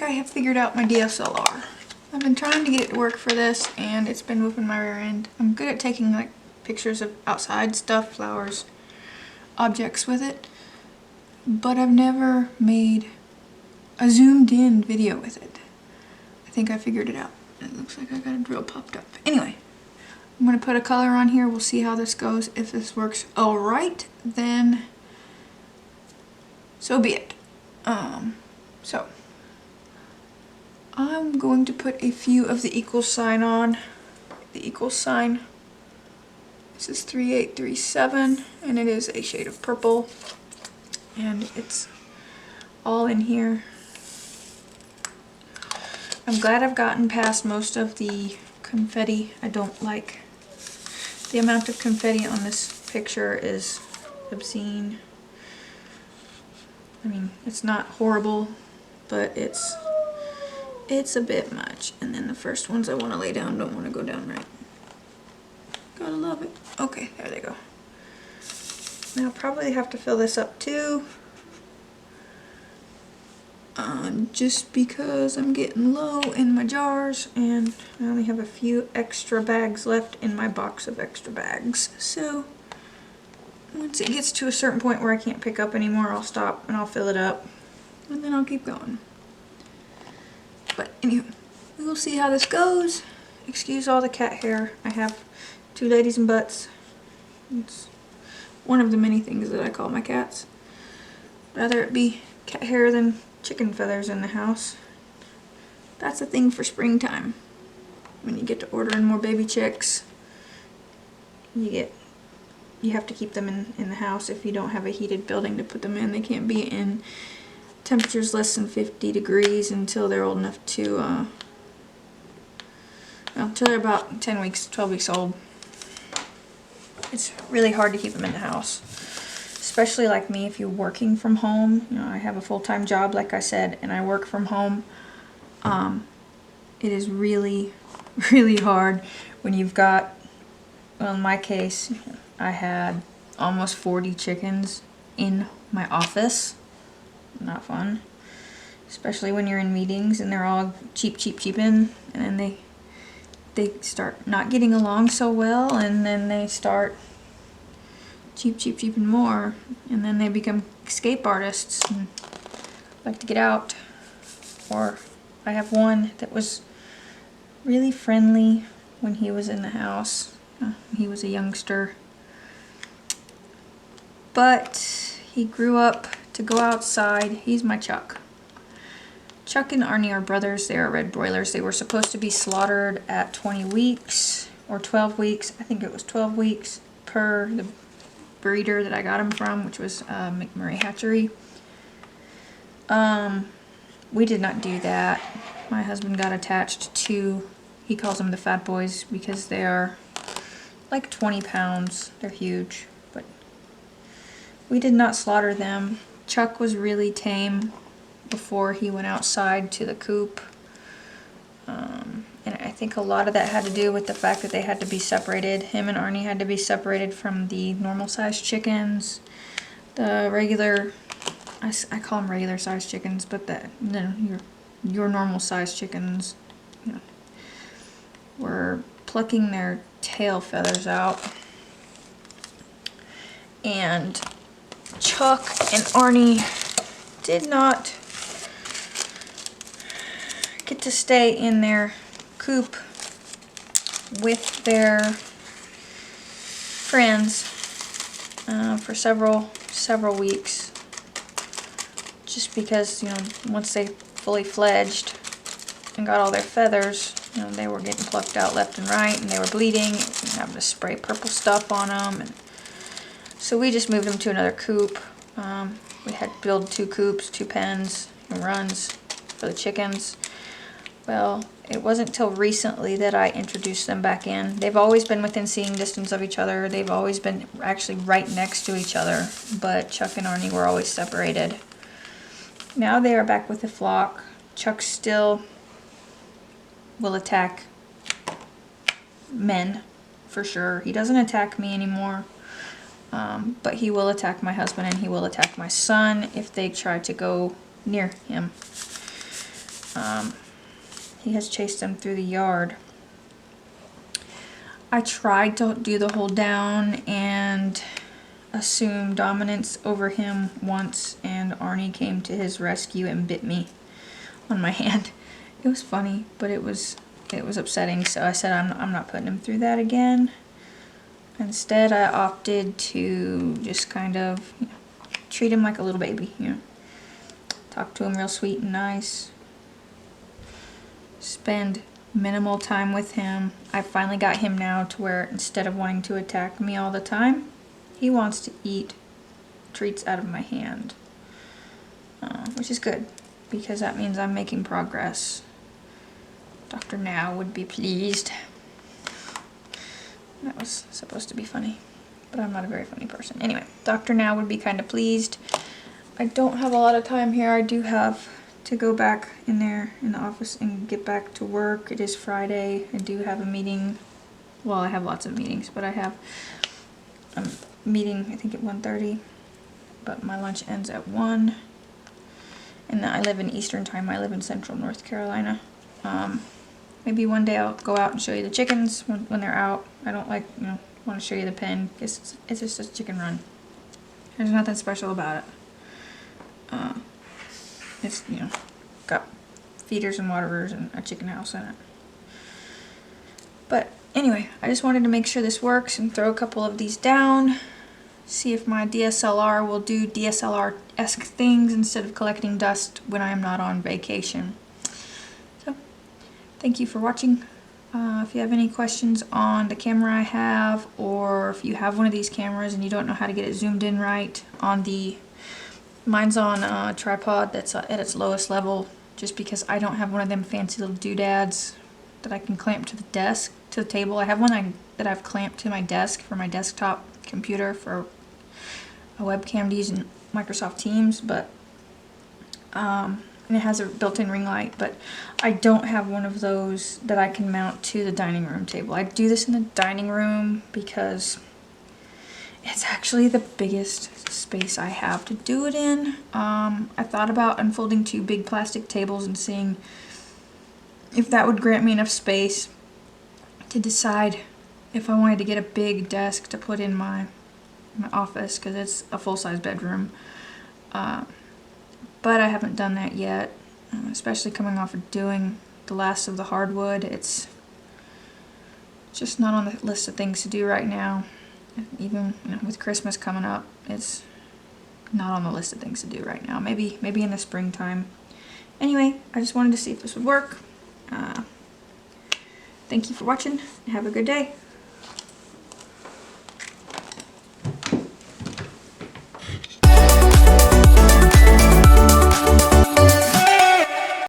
think I have figured out my DSLR. I've been trying to get it to work for this, and it's been whooping my rear end. I'm good at taking like pictures of outside stuff, flowers, objects with it, but I've never made a zoomed in video with it. I think I figured it out. It looks like I got a drill popped up. Anyway, I'm going to put a color on here. We'll see how this goes. If this works alright, then so be it. So I'm going to put a few of the equal sign on. The equal sign. This is 3837, and it is a shade of purple, and it's all in here. I'm glad I've gotten past most of the confetti. I don't like the amount of confetti on this picture is obscene. I mean, it's not horrible, but it's a bit much. And then the first ones I want to lay down don't want to go down right. Gotta love it. Okay, there they go. Now I'll probably have to fill this up too. Just because I'm getting low in my jars and I only have a few extra bags left in my box of extra bags. So once it gets to a certain point where I can't pick up anymore, I'll stop and I'll fill it up and then I'll keep going. But anyway, we will see how this goes. Excuse all the cat hair. I have two ladies and butts. It's one of the many things that I call my cats. Rather it be cat hair than chicken feathers in the house. That's a thing for springtime. When you get to ordering more baby chicks, you have to keep them in the house. If you don't have a heated building to put them in, they can't be in temperatures less than 50 degrees until they're old enough to, well, until they're about 10 weeks, 12 weeks old. It's really hard to keep them in the house. Especially like me, if you're working from home. You know, I have a full-time job, like I said, and I work from home. It is really, really hard when you've got, well, in my case, I had almost 40 chickens in my office. Not fun. Especially when you're in meetings and they're all cheeping, and then they start not getting along so well, and then they start cheeping more, and then they become escape artists and like to get out. Or I have one that was really friendly when he was in the house. He was a youngster, but he grew up to go outside. He's my Chuck. Chuck and Arnie are brothers. They are red broilers. They were supposed to be slaughtered at 20 weeks or 12 weeks. I think it was 12 weeks per the breeder that I got him from, which was McMurray Hatchery. We did not do that. My husband got attached to, he calls them the fat boys because they are like 20 pounds. They're huge, but we did not slaughter them. Chuck was really tame before he went outside to the coop. And I think a lot of that had to do with the fact that they had to be separated. Him and Arnie had to be separated from the normal sized chickens. The regular, I call them regular sized chickens, but your normal sized chickens, you know, were plucking their tail feathers out. And Chuck and Arnie did not get to stay in their coop with their friends for several weeks, just because, you know, once they fully fledged and got all their feathers, you know, they were getting plucked out left and right, and they were bleeding and having to spray purple stuff on them. And so we just moved them to another coop. We had to build 2 coops, 2 pens and runs for the chickens. Well, it wasn't until recently that I introduced them back in. They've always been within seeing distance of each other. They've always been actually right next to each other, but Chuck and Arnie were always separated. Now they are back with the flock. Chuck still will attack men, for sure. He doesn't attack me anymore, but he will attack my husband and he will attack my son if they try to go near him. he has chased him through the yard. I tried to do the hold down and assume dominance over him once, and Arnie came to his rescue and bit me on my hand. It was funny, but it was upsetting, so I said I'm not putting him through that again. Instead, I opted to just kind of, you know, treat him like a little baby, you know. Talk to him real sweet and nice. Spend minimal time with him. I finally got him now to where instead of wanting to attack me all the time, he wants to eat treats out of my hand. Which is good, because that means I'm making progress. Dr. Now would be pleased. That was supposed to be funny, but I'm not a very funny person. Anyway, Dr. Now would be kind of pleased. I don't have a lot of time here. I do have to go back in there in the office and get back to work. It is Friday. I do have a meeting. Well, I have lots of meetings, but I have a meeting, I think, at 1:30, but my lunch ends at 1. And I live in Eastern Time. I live in Central North Carolina. Maybe one day I'll go out and show you the chickens when they're out. I don't want to show you the pen because it's just a chicken run. There's nothing special about it. It's, got feeders and waterers and a chicken house in it. But anyway, I just wanted to make sure this works and throw a couple of these down. See if my DSLR will do DSLR-esque things instead of collecting dust when I am not on vacation. So, thank you for watching. If you have any questions on the camera I have, or if you have one of these cameras and you don't know how to get it zoomed in right, mine's on a tripod that's at its lowest level, just because I don't have one of them fancy little doodads that I can clamp to the table. I have one that I've clamped to my desk for my desktop computer for a webcam to use in Microsoft Teams, but and it has a built-in ring light, but I don't have one of those that I can mount to the dining room table. I do this in the dining room because it's actually the biggest space I have to do it in. I thought about unfolding 2 big plastic tables and seeing if that would grant me enough space to decide if I wanted to get a big desk to put in my office, because it's a full-size bedroom. But I haven't done that yet, especially coming off of doing the last of the hardwood. It's just not on the list of things to do right now. Even with Christmas coming up, it's not on the list of things to do right now. Maybe in the springtime. Anyway, I just wanted to see if this would work. Thank you for watching, and have a good day.